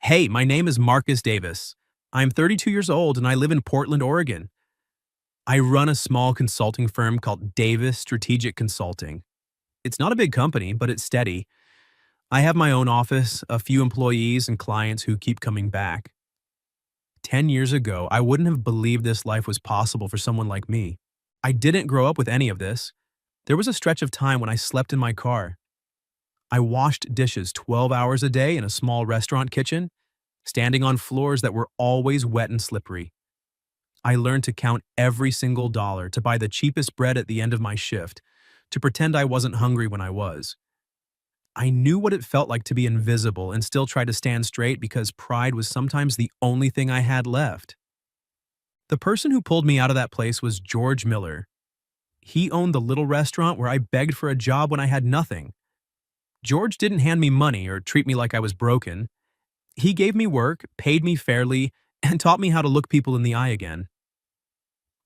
Hey, my name is Marcus Davis. I'm 32 years old and I live in Portland, Oregon. I run a small consulting firm called Davis Strategic Consulting. It's not a big company, but it's steady. I have my own office, a few employees, and clients who keep coming back. 10 years ago, I wouldn't have believed this life was possible for someone like me. I didn't grow up with any of this. There was a stretch of time when I slept in my car. I washed dishes 12 hours a day in a small restaurant kitchen, standing on floors that were always wet and slippery. I learned to count every single dollar, to buy the cheapest bread at the end of my shift, to pretend I wasn't hungry when I was. I knew what it felt like to be invisible and still try to stand straight because pride was sometimes the only thing I had left. The person who pulled me out of that place was George Miller. He owned the little restaurant where I begged for a job when I had nothing. George didn't hand me money or treat me like I was broken. He gave me work, paid me fairly, and taught me how to look people in the eye again.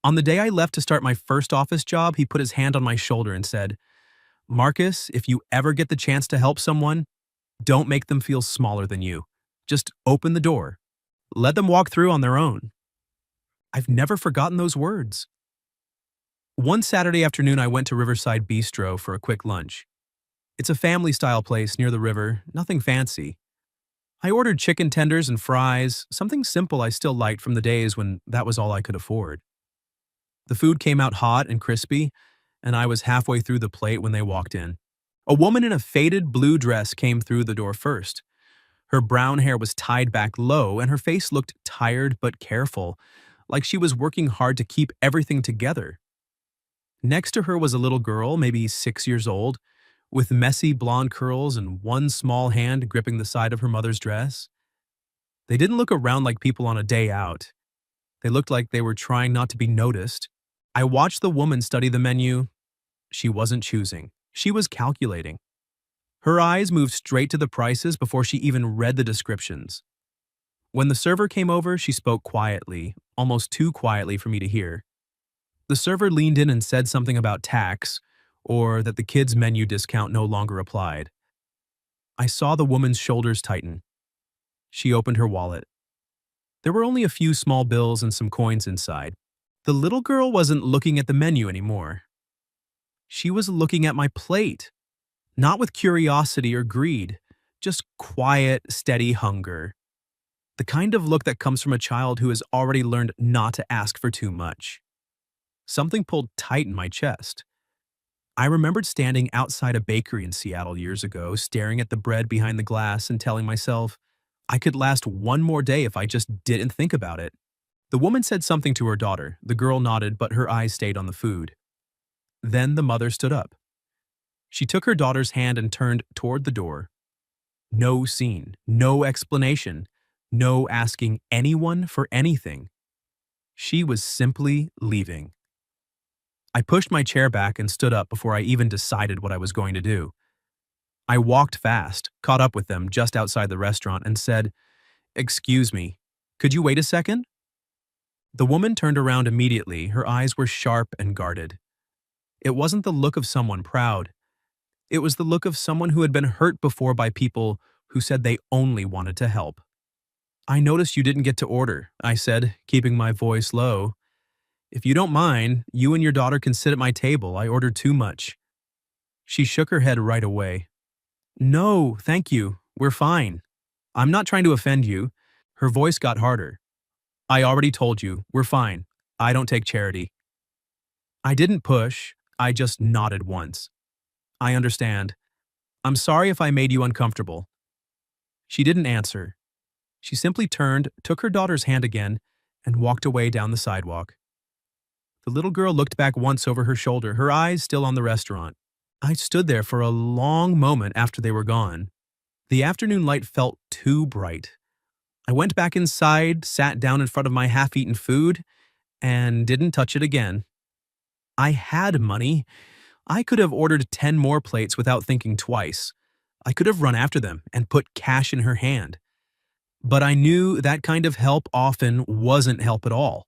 On the day I left to start my first office job, he put his hand on my shoulder and said, "Marcus, if you ever get the chance to help someone, don't make them feel smaller than you. Just open the door. Let them walk through on their own." I've never forgotten those words. One Saturday afternoon, I went to Riverside Bistro for a quick lunch. It's a family-style place near the river, nothing fancy. I ordered chicken tenders and fries, something simple I still liked from the days when that was all I could afford. The food came out hot and crispy, and I was halfway through the plate when they walked in. A woman in a faded blue dress came through the door first. Her brown hair was tied back low, and her face looked tired but careful, like she was working hard to keep everything together. Next to her was a little girl, maybe 6 years old, with messy blonde curls and one small hand gripping the side of her mother's dress. They didn't look around like people on a day out. They looked like they were trying not to be noticed. I watched the woman study the menu. She wasn't choosing. She was calculating. Her eyes moved straight to the prices before she even read the descriptions. When the server came over, she spoke quietly, almost too quietly for me to hear. The server leaned in and said something about tax, or that the kids' menu discount no longer applied. I saw the woman's shoulders tighten. She opened her wallet. There were only a few small bills and some coins inside. The little girl wasn't looking at the menu anymore. She was looking at my plate, not with curiosity or greed, just quiet, steady hunger. The kind of look that comes from a child who has already learned not to ask for too much. Something pulled tight in my chest. I remembered standing outside a bakery in Seattle years ago, staring at the bread behind the glass and telling myself, I could last one more day if I just didn't think about it. The woman said something to her daughter. The girl nodded, but her eyes stayed on the food. Then the mother stood up. She took her daughter's hand and turned toward the door. No scene, no explanation, no asking anyone for anything. She was simply leaving. I pushed my chair back and stood up before I even decided what I was going to do. I walked fast, caught up with them just outside the restaurant, and said, "Excuse me, could you wait a second?" The woman turned around immediately. Her eyes were sharp and guarded. It wasn't the look of someone proud. It was the look of someone who had been hurt before by people who said they only wanted to help. "I noticed you didn't get to order," I said, keeping my voice low. "If you don't mind, you and your daughter can sit at my table. I ordered too much." She shook her head right away. "No, thank you. We're fine. I'm not trying to offend you." Her voice got harder. "I already told you, we're fine. I don't take charity." I didn't push. I just nodded once. "I understand. I'm sorry if I made you uncomfortable." She didn't answer. She simply turned, took her daughter's hand again, and walked away down the sidewalk. The little girl looked back once over her shoulder, her eyes still on the restaurant. I stood there for a long moment after they were gone. The afternoon light felt too bright. I went back inside, sat down in front of my half-eaten food, and didn't touch it again. I had money. I could have ordered 10 more plates without thinking twice. I could have run after them and put cash in her hand. But I knew that kind of help often wasn't help at all.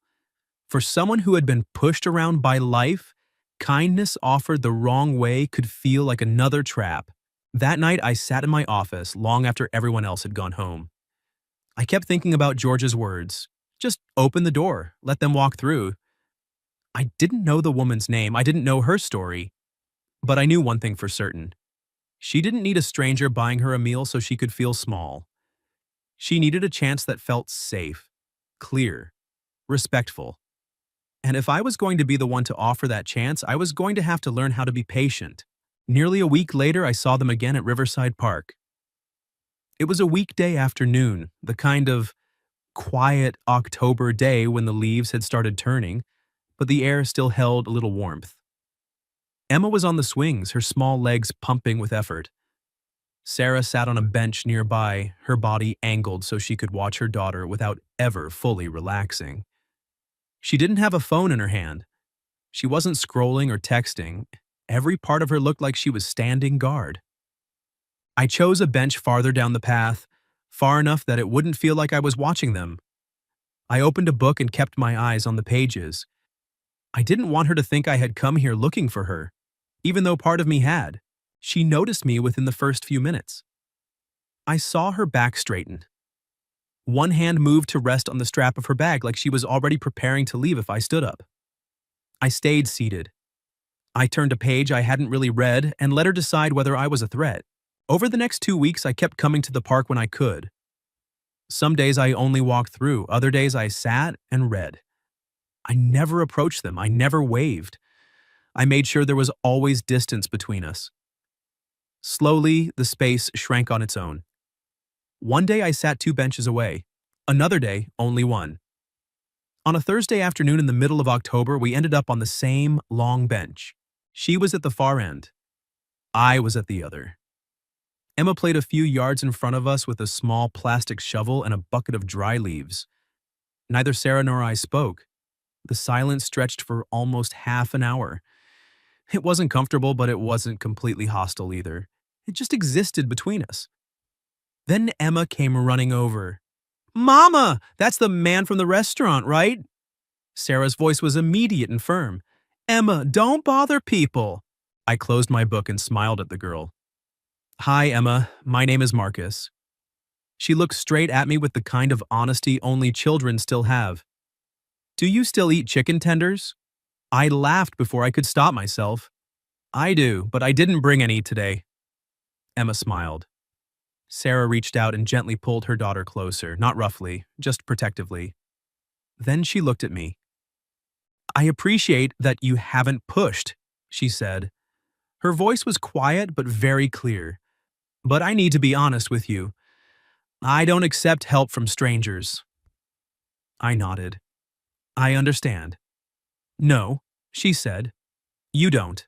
For someone who had been pushed around by life, kindness offered the wrong way could feel like another trap. That night, I sat in my office long after everyone else had gone home. I kept thinking about George's words. Just open the door, let them walk through. I didn't know the woman's name, I didn't know her story, but I knew one thing for certain. She didn't need a stranger buying her a meal so she could feel small. She needed a chance that felt safe, clear, respectful. And if I was going to be the one to offer that chance, I was going to have to learn how to be patient. Nearly a week later, I saw them again at Riverside Park. It was a weekday afternoon, the kind of quiet October day when the leaves had started turning, but the air still held a little warmth. Emma was on the swings, her small legs pumping with effort. Sarah sat on a bench nearby, her body angled so she could watch her daughter without ever fully relaxing. She didn't have a phone in her hand. She wasn't scrolling or texting. Every part of her looked like she was standing guard. I chose a bench farther down the path, far enough that it wouldn't feel like I was watching them. I opened a book and kept my eyes on the pages. I didn't want her to think I had come here looking for her, even though part of me had. She noticed me within the first few minutes. I saw her back straighten. One hand moved to rest on the strap of her bag like she was already preparing to leave if I stood up. I stayed seated. I turned a page I hadn't really read and let her decide whether I was a threat. Over the next 2 weeks, I kept coming to the park when I could. Some days I only walked through, other days I sat and read. I never approached them, I never waved. I made sure there was always distance between us. Slowly, the space shrank on its own. One day I sat 2 benches away, another day only one. On a Thursday afternoon in the middle of October, we ended up on the same long bench. She was at the far end. I was at the other. Emma played a few yards in front of us with a small plastic shovel and a bucket of dry leaves. Neither Sarah nor I spoke. The silence stretched for almost half an hour. It wasn't comfortable, but it wasn't completely hostile either. It just existed between us. Then Emma came running over. "Mama, that's the man from the restaurant, right?" Sarah's voice was immediate and firm. "Emma, don't bother people." I closed my book and smiled at the girl. "Hi, Emma. My name is Marcus." She looked straight at me with the kind of honesty only children still have. "Do you still eat chicken tenders?" I laughed before I could stop myself. "I do, but I didn't bring any today." Emma smiled. Sarah reached out and gently pulled her daughter closer, not roughly, just protectively. Then she looked at me. "I appreciate that you haven't pushed," she said. Her voice was quiet but very clear. "But I need to be honest with you. I don't accept help from strangers." I nodded. "I understand." "No," she said. "You don't."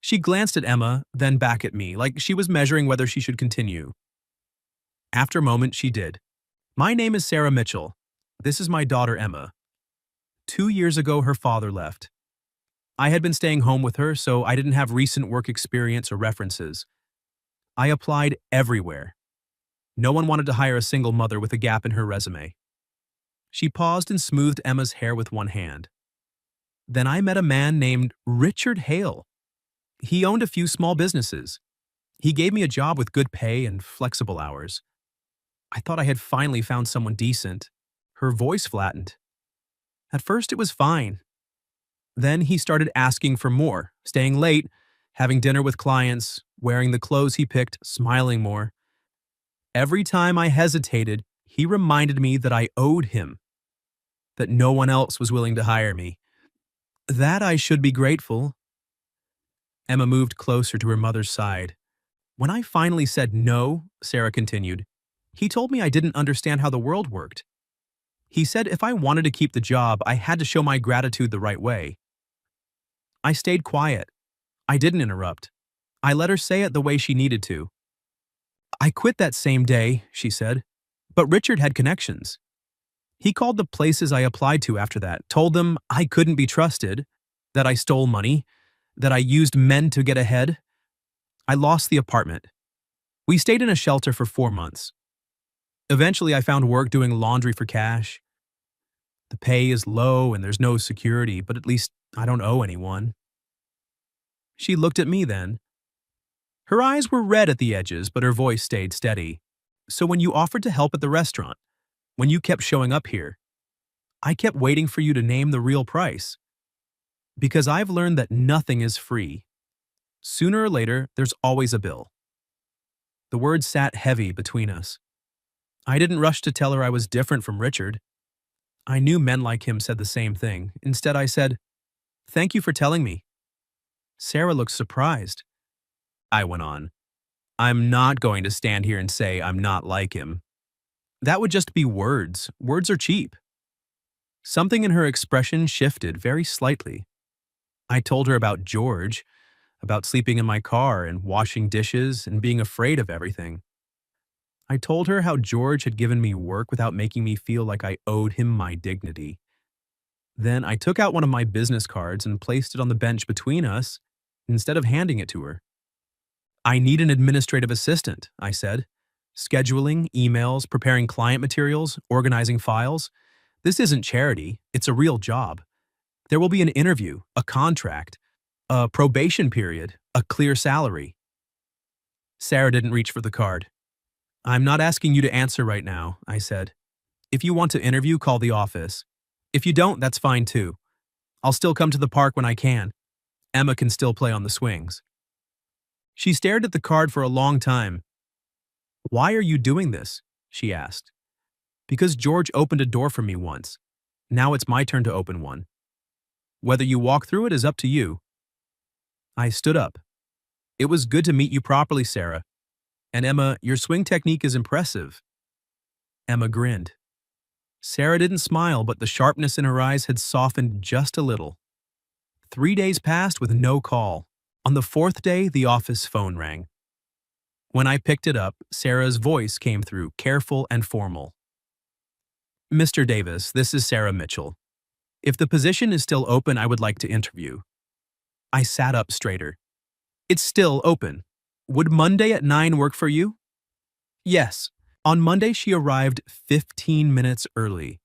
She glanced at Emma, then back at me, like she was measuring whether she should continue. After a moment, she did. "My name is Sarah Mitchell. This is my daughter, Emma. 2 years ago, her father left. I had been staying home with her, so I didn't have recent work experience or references. I applied everywhere. No one wanted to hire a single mother with a gap in her resume." She paused and smoothed Emma's hair with one hand. "Then I met a man named Richard Hale. He owned a few small businesses. He gave me a job with good pay and flexible hours. I thought I had finally found someone decent." Her voice flattened. "At first it was fine. Then he started asking for more, staying late, having dinner with clients, wearing the clothes he picked, smiling more. Every time I hesitated, he reminded me that I owed him, that no one else was willing to hire me. That I should be grateful." Emma moved closer to her mother's side. "When I finally said no," Sarah continued, "he told me I didn't understand how the world worked. He said if I wanted to keep the job, I had to show my gratitude the right way." I stayed quiet. I didn't interrupt. I let her say it the way she needed to. "I quit that same day," she said, "but Richard had connections. He called the places I applied to after that, told them I couldn't be trusted, that I stole money, that I used men to get ahead. I lost the apartment. We stayed in a shelter for 4 months. Eventually, I found work doing laundry for cash. The pay is low and there's no security, but at least I don't owe anyone." She looked at me then. Her eyes were red at the edges, but her voice stayed steady. So when you offered to help at the restaurant, when you kept showing up here, I kept waiting for you to name the real price. Because I've learned that nothing is free. Sooner or later, there's always a bill. The words sat heavy between us. I didn't rush to tell her I was different from Richard. I knew men like him said the same thing. Instead, I said, "Thank you for telling me." Sarah looked surprised. I went on, "I'm not going to stand here and say I'm not like him. That would just be words. Words are cheap." Something in her expression shifted very slightly. I told her about George, about sleeping in my car and washing dishes and being afraid of everything. I told her how George had given me work without making me feel like I owed him my dignity. Then I took out one of my business cards and placed it on the bench between us instead of handing it to her. "I need an administrative assistant," I said. "Scheduling, emails, preparing client materials, organizing files. This isn't charity, it's a real job. There will be an interview, a contract, a probation period, a clear salary." Sarah didn't reach for the card. "I'm not asking you to answer right now," I said. "If you want to interview, call the office. If you don't, that's fine too. I'll still come to the park when I can. Emma can still play on the swings." She stared at the card for a long time. "Why are you doing this?" she asked. "Because George opened a door for me once. Now it's my turn to open one. Whether you walk through it is up to you." I stood up. "It was good to meet you properly, Sarah. And Emma, your swing technique is impressive." Emma grinned. Sarah didn't smile, but the sharpness in her eyes had softened just a little. 3 days passed with no call. On the 4th day, the office phone rang. When I picked it up, Sarah's voice came through, careful and formal. "Mr. Davis, this is Sarah Mitchell. If the position is still open, I would like to interview." I sat up straighter. "It's still open. Would Monday at 9 work for you?" "Yes." On Monday, she arrived 15 minutes early.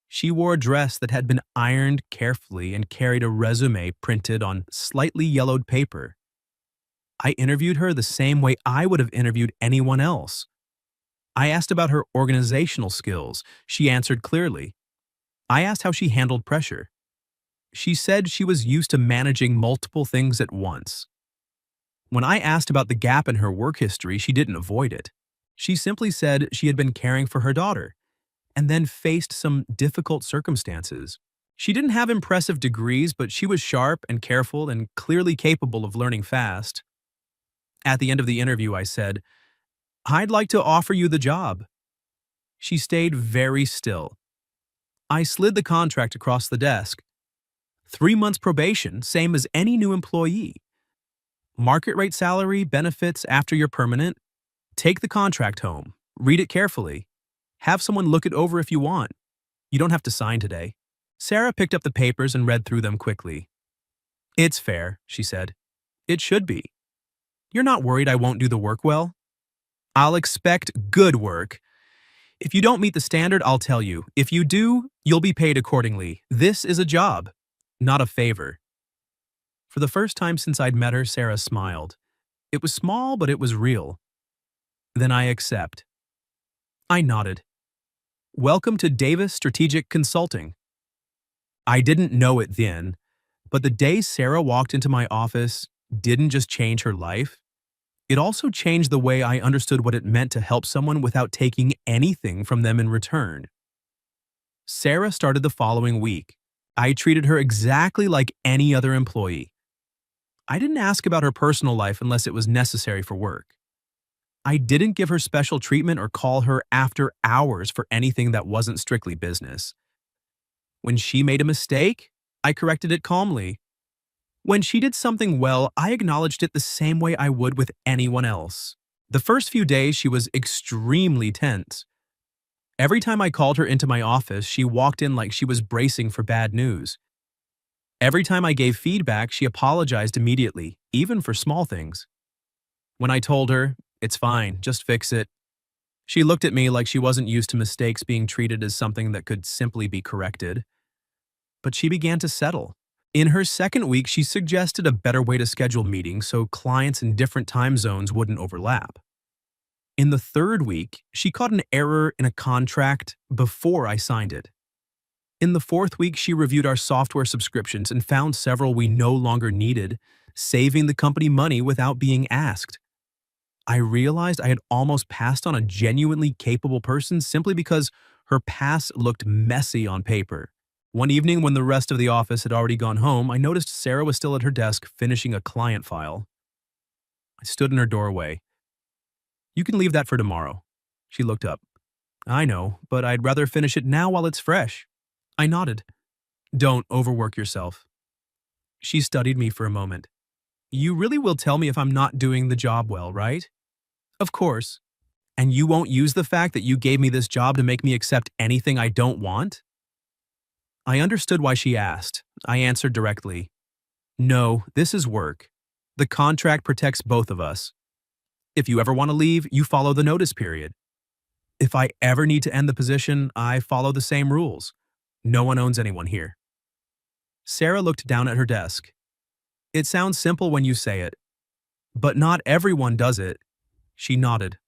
She wore a dress that had been ironed carefully and carried a resume printed on slightly yellowed paper. I interviewed her the same way I would have interviewed anyone else. I asked about her organizational skills. She answered clearly. I asked how she handled pressure. She said she was used to managing multiple things at once. When I asked about the gap in her work history, she didn't avoid it. She simply said she had been caring for her daughter and then faced some difficult circumstances. She didn't have impressive degrees, but she was sharp and careful and clearly capable of learning fast. At the end of the interview, I said, "I'd like to offer you the job." She stayed very still. I slid the contract across the desk. 3 months probation, same as any new employee. Market rate salary, benefits after you're permanent. Take the contract home. Read it carefully. Have someone look it over if you want. You don't have to sign today. Sarah picked up the papers and read through them quickly. "It's fair," she said. "It should be. You're not worried I won't do the work well?" "I'll expect good work. If you don't meet the standard, I'll tell you. If you do, you'll be paid accordingly. This is a job, not a favor." For the first time since I'd met her, Sarah smiled. It was small, but it was real. "Then I accept." I nodded. "Welcome to Davis Strategic Consulting." I didn't know it then, but the day Sarah walked into my office didn't just change her life. It also changed the way I understood what it meant to help someone without taking anything from them in return. Sarah started the following week. I treated her exactly like any other employee. I didn't ask about her personal life unless it was necessary for work. I didn't give her special treatment or call her after hours for anything that wasn't strictly business. When she made a mistake, I corrected it calmly. When she did something well, I acknowledged it the same way I would with anyone else. The first few days, she was extremely tense. Every time I called her into my office, she walked in like she was bracing for bad news. Every time I gave feedback, she apologized immediately, even for small things. When I told her, "It's fine, just fix it," she looked at me like she wasn't used to mistakes being treated as something that could simply be corrected. But she began to settle. In her second week, she suggested a better way to schedule meetings so clients in different time zones wouldn't overlap. In the third week, she caught an error in a contract before I signed it. In the fourth week, she reviewed our software subscriptions and found several we no longer needed, saving the company money without being asked. I realized I had almost passed on a genuinely capable person simply because her past looked messy on paper. One evening, when the rest of the office had already gone home, I noticed Sarah was still at her desk finishing a client file. I stood in her doorway. "You can leave that for tomorrow." She looked up. "I know, but I'd rather finish it now while it's fresh." I nodded. "Don't overwork yourself." She studied me for a moment. "You really will tell me if I'm not doing the job well, right?" "Of course. And you won't use the fact that you gave me this job to make me accept anything I don't want?" I understood why she asked. I answered directly. "No, this is work. The contract protects both of us. If you ever want to leave, you follow the notice period. If I ever need to end the position, I follow the same rules. No one owns anyone here." Sarah looked down at her desk. "It sounds simple when you say it, but not everyone does it." She nodded.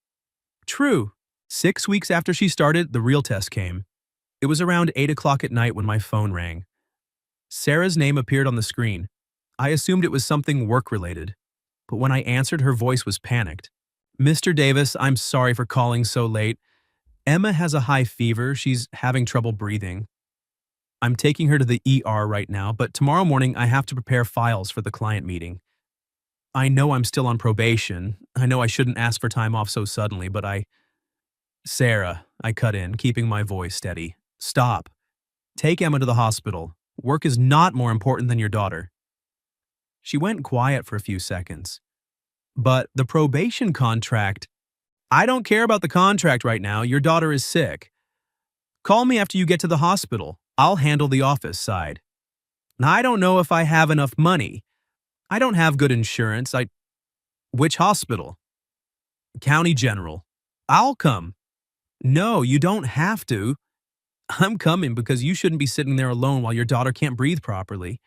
"True." 6 weeks after she started, the real test came. It was around 8 o'clock at night when my phone rang. Sarah's name appeared on the screen. I assumed it was something work-related, but when I answered, her voice was panicked. "Mr. Davis, I'm sorry for calling so late. Emma has a high fever. She's having trouble breathing. I'm taking her to the ER right now, but tomorrow morning I have to prepare files for the client meeting. I know I'm still on probation. I know I shouldn't ask for time off so suddenly, but Sarah," I cut in, keeping my voice steady. "Stop. Take Emma to the hospital. Work is not more important than your daughter." She went quiet for a few seconds. "But the probation contract—" "I don't care about the contract right now. Your daughter is sick. Call me after you get to the hospital. I'll handle the office side. I don't know if I have enough money. I don't have good insurance. Which hospital?" "County General." "I'll come." "No, you don't have to." "I'm coming because you shouldn't be sitting there alone while your daughter can't breathe properly.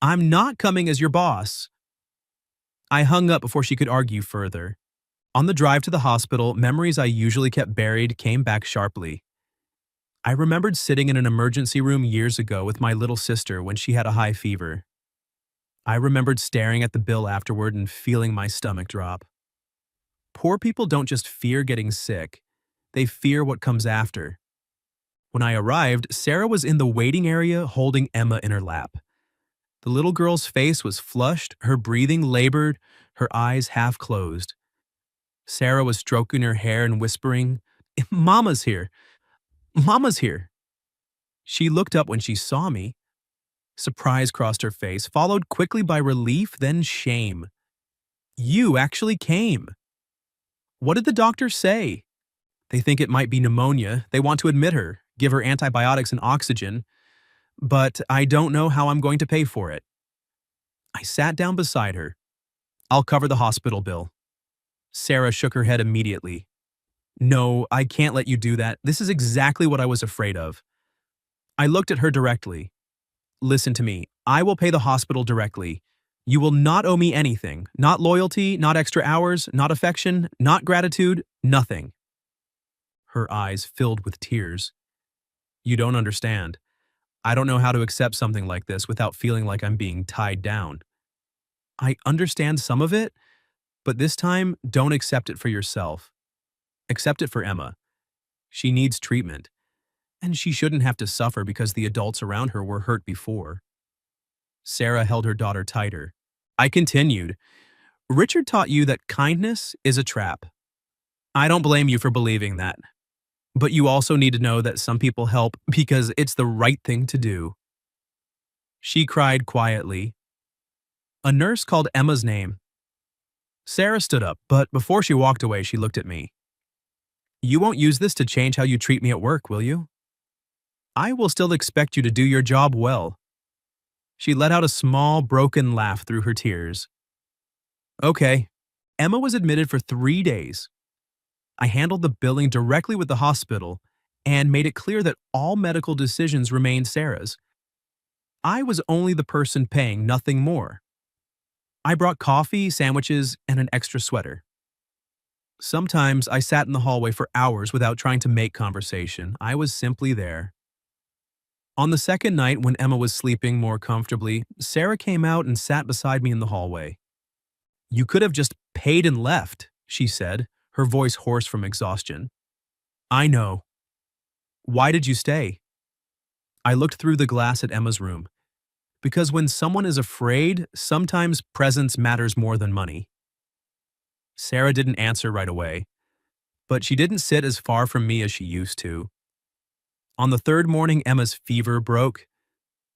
I'm not coming as your boss." I hung up before she could argue further. On the drive to the hospital, memories I usually kept buried came back sharply. I remembered sitting in an emergency room years ago with my little sister when she had a high fever. I remembered staring at the bill afterward and feeling my stomach drop. Poor people don't just fear getting sick, they fear what comes after. When I arrived, Sarah was in the waiting area holding Emma in her lap. The little girl's face was flushed, her breathing labored, her eyes half closed. Sarah was stroking her hair and whispering, "Mama's here. Mama's here." She looked up when she saw me. Surprise crossed her face, followed quickly by relief, then shame. "You actually came." "What did the doctor say?" "They think it might be pneumonia. They want to admit her, give her antibiotics and oxygen, but I don't know how I'm going to pay for it." I sat down beside her. "I'll cover the hospital bill." Sarah shook her head immediately. "No, I can't let you do that. This is exactly what I was afraid of." I looked at her directly. "Listen to me. I will pay the hospital directly. You will not owe me anything. Not loyalty, not extra hours, not affection, not gratitude, nothing." Her eyes filled with tears. "You don't understand. I don't know how to accept something like this without feeling like I'm being tied down. I understand some of it, but this time, don't accept it for yourself. Accept it for Emma. She needs treatment, and she shouldn't have to suffer because the adults around her were hurt before." Sarah held her daughter tighter. I continued, "Richard taught you that kindness is a trap. I don't blame you for believing that. But you also need to know that some people help because it's the right thing to do." She cried quietly. A nurse called Emma's name. Sarah stood up, but before she walked away, she looked at me. "You won't use this to change how you treat me at work, will you?" "I will still expect you to do your job well." She let out a small, broken laugh through her tears. "Okay." Emma was admitted for 3 days. I handled the billing directly with the hospital and made it clear that all medical decisions remained Sarah's. I was only the person paying, nothing more. I brought coffee, sandwiches, and an extra sweater. Sometimes I sat in the hallway for hours without trying to make conversation. I was simply there. On the second night, when Emma was sleeping more comfortably, Sarah came out and sat beside me in the hallway. "You could have just paid and left," she said, her voice hoarse from exhaustion. "I know. Why did you stay?" I looked through the glass at Emma's room. Because when someone is afraid, sometimes presence matters more than money. Sarah didn't answer right away, but she didn't sit as far from me as she used to. On the third morning, Emma's fever broke.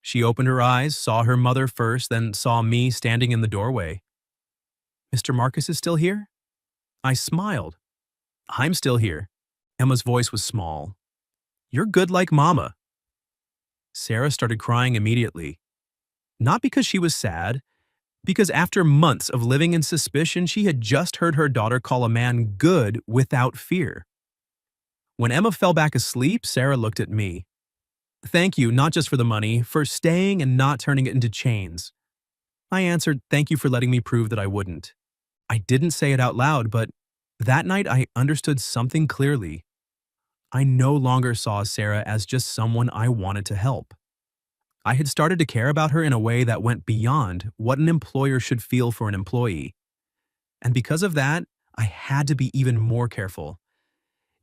She opened her eyes, saw her mother first, then saw me standing in the doorway. "Mr. Marcus is still here?" I smiled. "I'm still here." Emma's voice was small. "You're good like Mama." Sarah started crying immediately. Not because she was sad, because after months of living in suspicion, she had just heard her daughter call a man good without fear. When Emma fell back asleep, Sarah looked at me. "Thank you, not just for the money, for staying and not turning it into chains." I answered, "Thank you for letting me prove that I wouldn't." I didn't say it out loud, but that night I understood something clearly. I no longer saw Sarah as just someone I wanted to help. I had started to care about her in a way that went beyond what an employer should feel for an employee. And because of that, I had to be even more careful.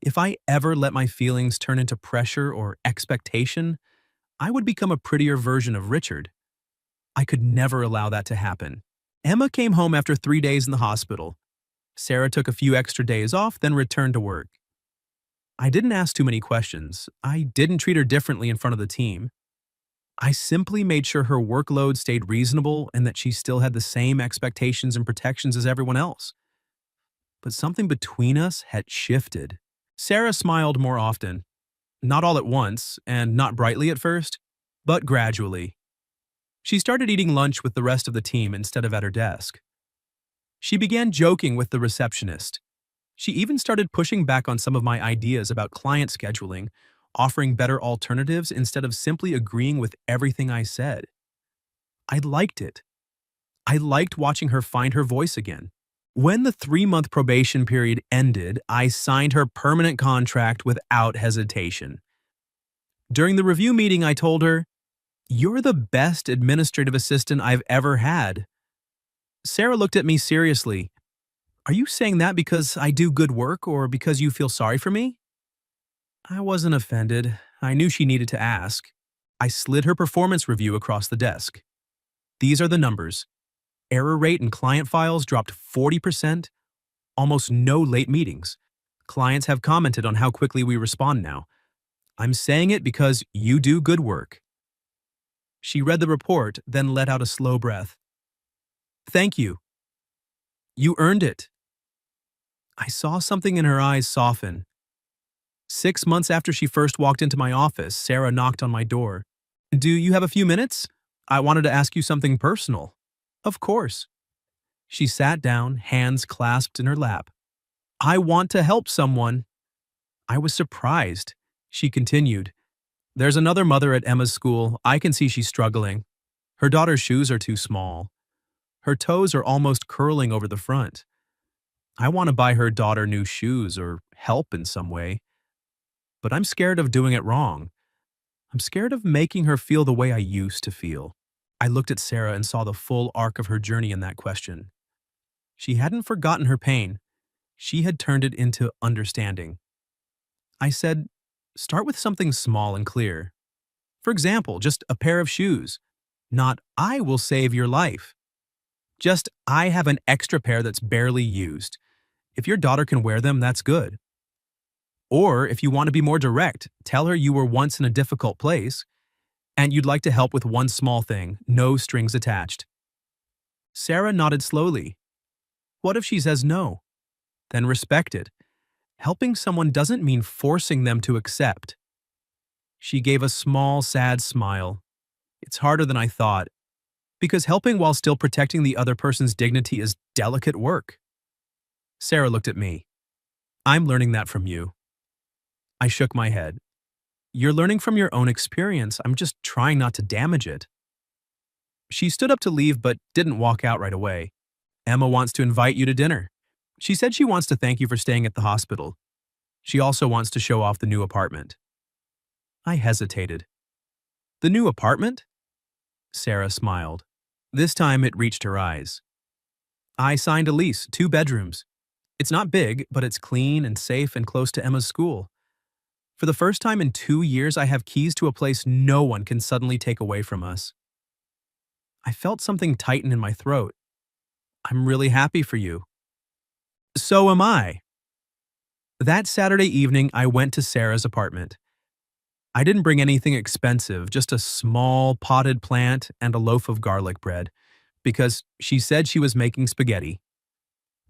If I ever let my feelings turn into pressure or expectation, I would become a prettier version of Richard. I could never allow that to happen. Emma came home after 3 days in the hospital. Sarah took a few extra days off, then returned to work. I didn't ask too many questions. I didn't treat her differently in front of the team. I simply made sure her workload stayed reasonable and that she still had the same expectations and protections as everyone else. But something between us had shifted. Sarah smiled more often. Not all at once, and not brightly at first, but gradually. She started eating lunch with the rest of the team instead of at her desk. She began joking with the receptionist. She even started pushing back on some of my ideas about client scheduling, offering better alternatives instead of simply agreeing with everything I said. I liked it. I liked watching her find her voice again. When the 3-month probation period ended, I signed her permanent contract without hesitation. During the review meeting, I told her, "You're the best administrative assistant I've ever had." Sarah looked at me seriously. "Are you saying that because I do good work or because you feel sorry for me?" I wasn't offended. I knew she needed to ask. I slid her performance review across the desk. "These are the numbers. Error rate in client files dropped 40%, almost no late meetings. Clients have commented on how quickly we respond now. I'm saying it because you do good work." She read the report, then let out a slow breath. "Thank you. You earned it." I saw something in her eyes soften. 6 months after she first walked into my office, Sarah knocked on my door. "Do you have a few minutes? I wanted to ask you something personal." "Of course." She sat down, hands clasped in her lap. "I want to help someone." I was surprised. She continued, "There's another mother at Emma's school. I can see she's struggling. Her daughter's shoes are too small. Her toes are almost curling over the front. I want to buy her daughter new shoes or help in some way. But I'm scared of doing it wrong. I'm scared of making her feel the way I used to feel." I looked at Sarah and saw the full arc of her journey in that question. She hadn't forgotten her pain. She had turned it into understanding. I said, "Start with something small and clear. For example, just a pair of shoes. Not, 'I will save your life.' Just, 'I have an extra pair that's barely used. If your daughter can wear them, that's good.' Or if you want to be more direct, tell her you were once in a difficult place and you'd like to help with one small thing, no strings attached." Sarah nodded slowly. "What if she says no?" "Then respect it. Helping someone doesn't mean forcing them to accept." She gave a small, sad smile. "It's harder than I thought, because helping while still protecting the other person's dignity is delicate work." Sarah looked at me. "I'm learning that from you." I shook my head. "You're learning from your own experience. I'm just trying not to damage it." She stood up to leave but didn't walk out right away. "Emma wants to invite you to dinner." She said she wants to thank you for staying at the hospital. She also wants to show off the new apartment. I hesitated. The new apartment? Sarah smiled. This time it reached her eyes. I signed a lease, 2 bedrooms. It's not big, but it's clean and safe and close to Emma's school. For the first time in 2 years, I have keys to a place no one can suddenly take away from us. I felt something tighten in my throat. I'm really happy for you. So am I. That Saturday evening, I went to Sarah's apartment. I didn't bring anything expensive, just a small potted plant and a loaf of garlic bread, because she said she was making spaghetti.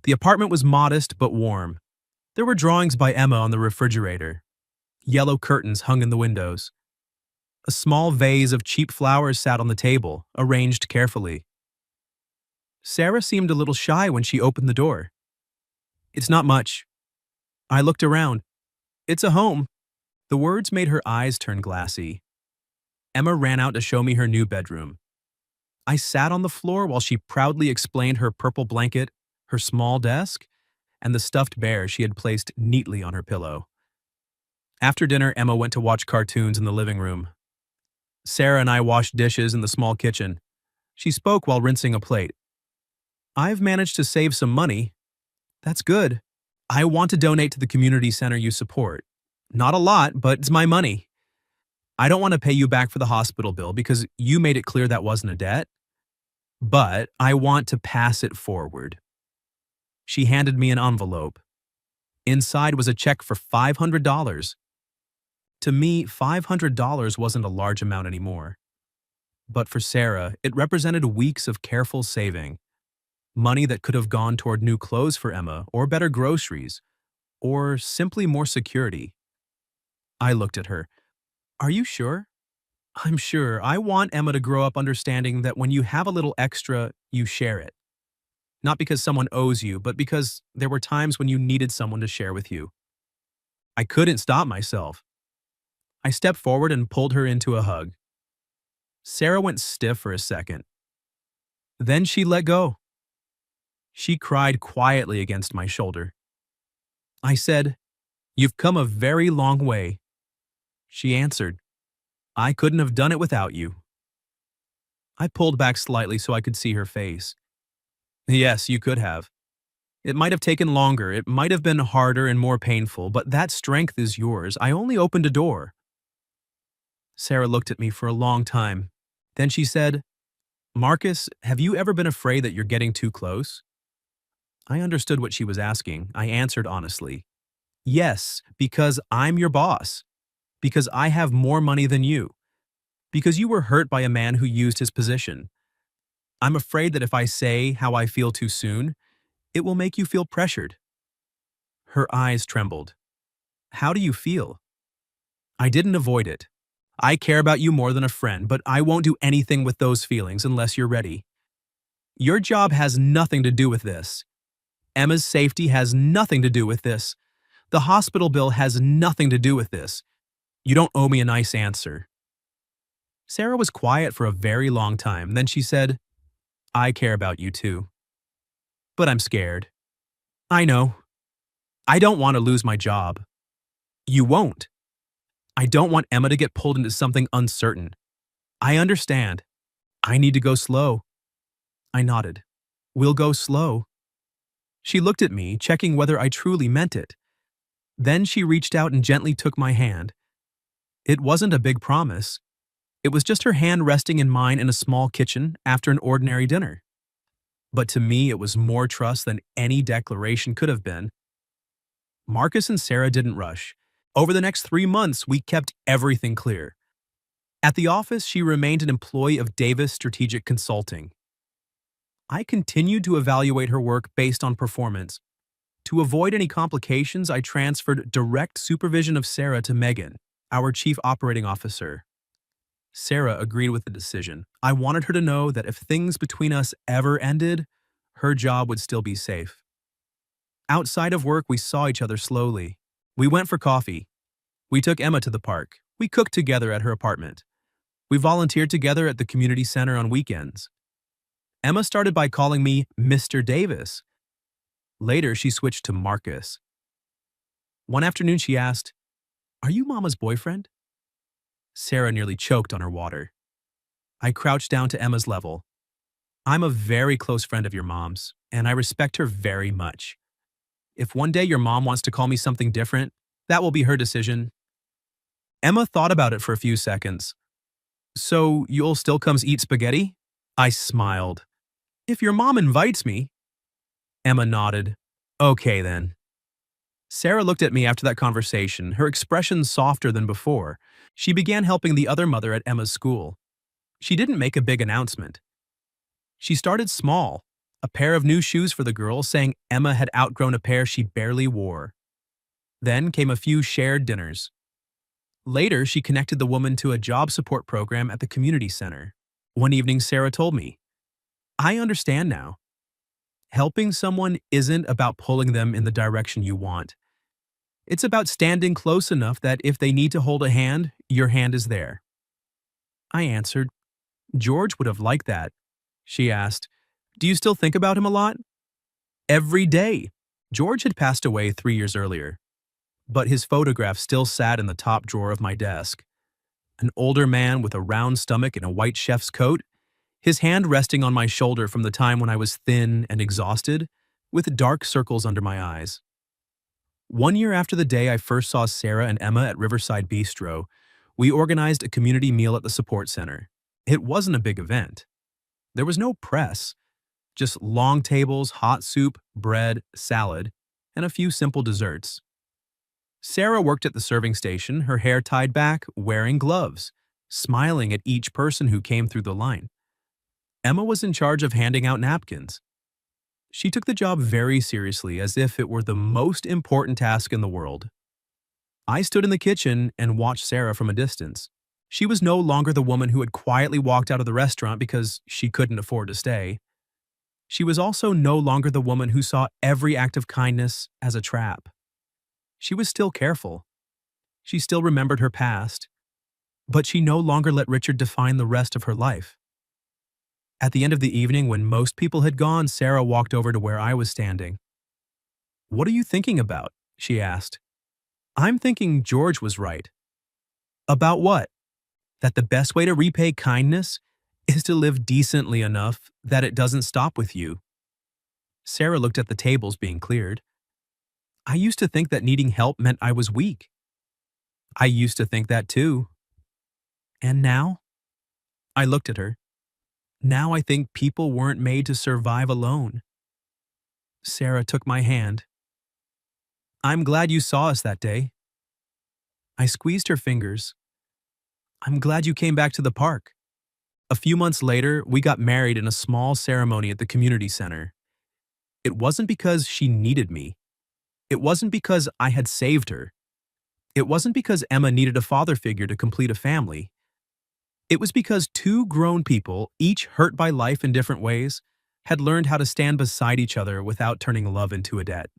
The apartment was modest but warm. There were drawings by Emma on the refrigerator. Yellow curtains hung in the windows. A small vase of cheap flowers sat on the table, arranged carefully. Sarah seemed a little shy when she opened the door. It's not much. I looked around. It's a home. The words made her eyes turn glassy. Emma ran out to show me her new bedroom. I sat on the floor while she proudly explained her purple blanket, her small desk, and the stuffed bear she had placed neatly on her pillow. After dinner, Emma went to watch cartoons in the living room. Sarah and I washed dishes in the small kitchen. She spoke while rinsing a plate. I've managed to save some money. That's good. I want to donate to the community center you support. Not a lot, but it's my money. I don't want to pay you back for the hospital bill because you made it clear that wasn't a debt. But I want to pass it forward. She handed me an envelope. Inside was a check for $500. To me, $500 wasn't a large amount anymore. But for Sarah, it represented weeks of careful saving. Money that could have gone toward new clothes for Emma, or better groceries, or simply more security. I looked at her. Are you sure? I'm sure. I want Emma to grow up understanding that when you have a little extra, you share it. Not because someone owes you, but because there were times when you needed someone to share with you. I couldn't stop myself. I stepped forward and pulled her into a hug. Sarah went stiff for a second. Then she let go. She cried quietly against my shoulder. I said, "You've come a very long way." She answered, "I couldn't have done it without you." I pulled back slightly so I could see her face. Yes, you could have. It might have taken longer, it might have been harder and more painful, but that strength is yours. I only opened a door. Sarah looked at me for a long time. Then she said, "Marcus, have you ever been afraid that you're getting too close?" I understood what she was asking. I answered honestly, "Yes, because I'm your boss. Because I have more money than you. Because you were hurt by a man who used his position. I'm afraid that if I say how I feel too soon, it will make you feel pressured." Her eyes trembled. "How do you feel?" I didn't avoid it. I care about you more than a friend, but I won't do anything with those feelings unless you're ready. Your job has nothing to do with this. Emma's safety has nothing to do with this. The hospital bill has nothing to do with this. You don't owe me a nice answer. Sarah was quiet for a very long time. Then she said, "I care about you too. But I'm scared." "I know. I don't want to lose my job." "You won't." "I don't want Emma to get pulled into something uncertain." "I understand. I need to go slow." I nodded. "We'll go slow." She looked at me, checking whether I truly meant it. Then she reached out and gently took my hand. It wasn't a big promise. It was just her hand resting in mine in a small kitchen after an ordinary dinner. But to me, it was more trust than any declaration could have been. Marcus and Sarah didn't rush. Over the next 3 months, we kept everything clear. At the office, she remained an employee of Davis Strategic Consulting. I continued to evaluate her work based on performance. To avoid any complications, I transferred direct supervision of Sarah to Megan, our Chief Operating Officer. Sarah agreed with the decision. I wanted her to know that if things between us ever ended, her job would still be safe. Outside of work, we saw each other slowly. We went for coffee. We took Emma to the park. We cooked together at her apartment. We volunteered together at the community center on weekends. Emma started by calling me Mr. Davis. Later, she switched to Marcus. One afternoon, she asked, "Are you Mama's boyfriend?" Sarah nearly choked on her water. I crouched down to Emma's level. "I'm a very close friend of your mom's, and I respect her very much. If one day your mom wants to call me something different, that will be her decision." Emma thought about it for a few seconds. "So you'll still come eat spaghetti?" I smiled. "If your mom invites me." Emma nodded. "Okay then." Sarah looked at me after that conversation, her expression softer than before. She began helping the other mother at Emma's school. She didn't make a big announcement. She started small, a pair of new shoes for the girl, saying Emma had outgrown a pair she barely wore. Then came a few shared dinners. Later, she connected the woman to a job support program at the community center. One evening, Sarah told me, "I understand now. Helping someone isn't about pulling them in the direction you want. It's about standing close enough that if they need to hold a hand, your hand is there." I answered, "George would have liked that." She asked, "Do you still think about him a lot?" "Every day." George had passed away 3 years earlier, but his photograph still sat in the top drawer of my desk. An older man with a round stomach and a white chef's coat, his hand resting on my shoulder from the time when I was thin and exhausted, with dark circles under my eyes. 1 year after the day I first saw Sarah and Emma at Riverside Bistro, we organized a community meal at the support center. It wasn't a big event. There was no press, just long tables, hot soup, bread, salad, and a few simple desserts. Sarah worked at the serving station, her hair tied back, wearing gloves, smiling at each person who came through the line. Emma was in charge of handing out napkins. She took the job very seriously, as if it were the most important task in the world. I stood in the kitchen and watched Sarah from a distance. She was no longer the woman who had quietly walked out of the restaurant because she couldn't afford to stay. She was also no longer the woman who saw every act of kindness as a trap. She was still careful. She still remembered her past, but she no longer let Richard define the rest of her life. At the end of the evening, when most people had gone, Sarah walked over to where I was standing. "What are you thinking about?" she asked. "I'm thinking George was right." "About what?" "That the best way to repay kindness is to live decently enough that it doesn't stop with you." Sarah looked at the tables being cleared. "I used to think that needing help meant I was weak." "I used to think that too." "And now?" I looked at her. "Now I think people weren't made to survive alone." Sarah took my hand. "I'm glad you saw us that day." I squeezed her fingers. "I'm glad you came back to the park." A few months later, we got married in a small ceremony at the community center. It wasn't because she needed me. It wasn't because I had saved her. It wasn't because Emma needed a father figure to complete a family. It was because two grown people, each hurt by life in different ways, had learned how to stand beside each other without turning love into a debt.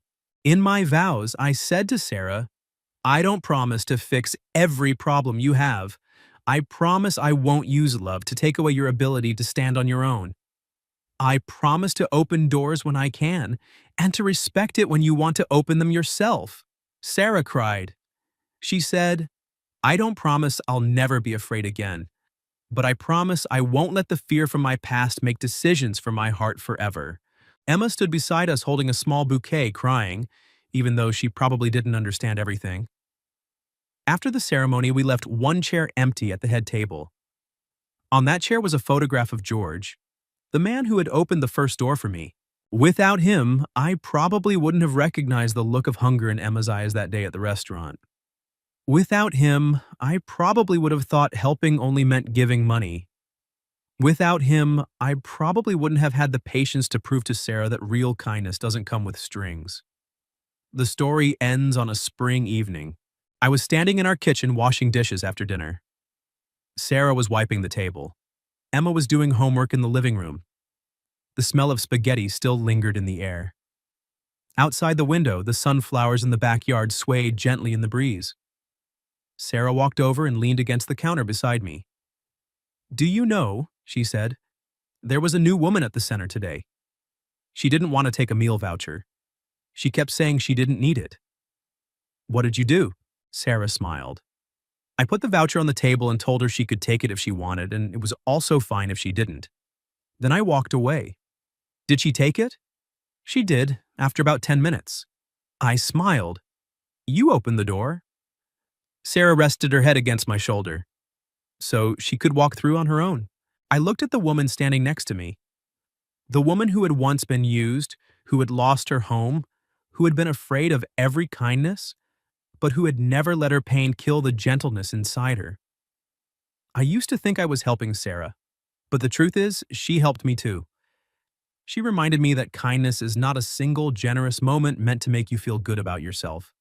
In my vows, I said to Sarah, "I don't promise to fix every problem you have. I promise I won't use love to take away your ability to stand on your own. I promise to open doors when I can, and to respect it when you want to open them yourself." Sarah cried. She said, "I don't promise I'll never be afraid again, but I promise I won't let the fear from my past make decisions for my heart forever." Emma stood beside us holding a small bouquet, crying, even though she probably didn't understand everything. After the ceremony, we left one chair empty at the head table. On that chair was a photograph of George, the man who had opened the first door for me. Without him, I probably wouldn't have recognized the look of hunger in Emma's eyes that day at the restaurant. Without him, I probably would have thought helping only meant giving money. Without him, I probably wouldn't have had the patience to prove to Sarah that real kindness doesn't come with strings. The story ends on a spring evening. I was standing in our kitchen washing dishes after dinner. Sarah was wiping the table. Emma was doing homework in the living room. The smell of spaghetti still lingered in the air. Outside the window, the sunflowers in the backyard swayed gently in the breeze. Sarah walked over and leaned against the counter beside me. "Do you know," she said, "there was a new woman at the center today. She didn't want to take a meal voucher. She kept saying she didn't need it. What did you do? Sarah smiled. I put the voucher on the table and told her she could take it if she wanted, and it was also fine if she didn't. Then I walked away. Did she take it? She did, after about 10 minutes. I smiled. You opened the door. Sarah rested her head against my shoulder, so she could walk through on her own. I looked at the woman standing next to me. The woman who had once been used, who had lost her home, who had been afraid of every kindness, but who had never let her pain kill the gentleness inside her. I used to think I was helping Sarah, but the truth is, she helped me too. She reminded me that kindness is not a single generous moment meant to make you feel good about yourself.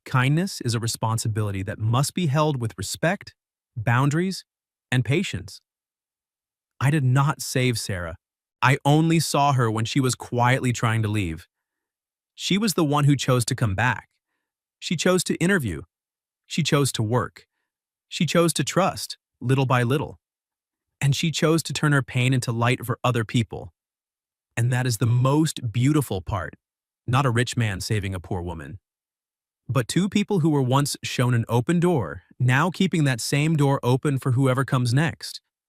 Kindness is a responsibility that must be held with respect, boundaries, and patience. I did not save Sarah. I only saw her when she was quietly trying to leave. She was the one who chose to come back. She chose to interview. She chose to work. She chose to trust, little by little. And she chose to turn her pain into light for other people. And that is the most beautiful part, not a rich man saving a poor woman, but two people who were once shown an open door, now keeping that same door open for whoever comes next.